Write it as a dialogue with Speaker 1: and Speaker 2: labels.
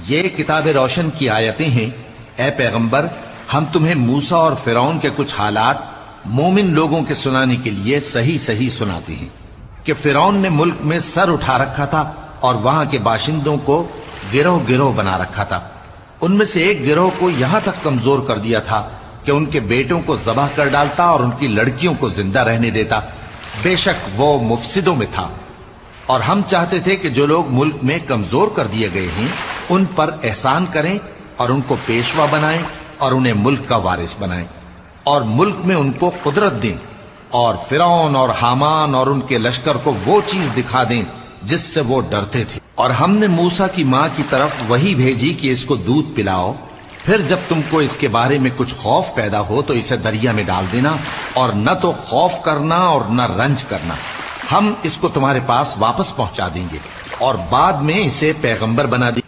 Speaker 1: ये किताब रोशन की आयतें हैं। ए पैगंबर, हम तुम्हें मूसा और फिरौन के कुछ हालात मोमिन लोगों के सुनाने के लिए सही सही सुनाते हैं कि फिरौन ने मुल्क में सर उठा रखा था और वहां के बाशिंदों को गिरोह गिरोह बना रखा था। उनमें से एक गिरोह को यहां तक कमजोर कर दिया था कि उनके बेटों को ज़बाह कर डालता और उनकी लड़कियों को जिंदा रहने देता। बेशक वो मुफसिदों में था। और हम चाहते थे कि जो लोग मुल्क में कमजोर कर दिए गए हैं उन पर एहसान करें और उनको पेशवा बनाएं और उन्हें मुल्क का वारिस बनाएं और मुल्क में उनको कुदरत दें और फिरौन और हामान और उनके लश्कर को वो चीज दिखा दें जिससे वो डरते थे। और हमने मूसा की मां की तरफ वही भेजी कि इसको दूध पिलाओ, फिर जब तुमको इसके बारे में कुछ खौफ पैदा हो तो इसे दरिया में डाल देना और न तो खौफ करना और न रंज करना। हम इसको तुम्हारे पास वापस पहुंचा देंगे और बाद में इसे पैगंबर बना देंगे।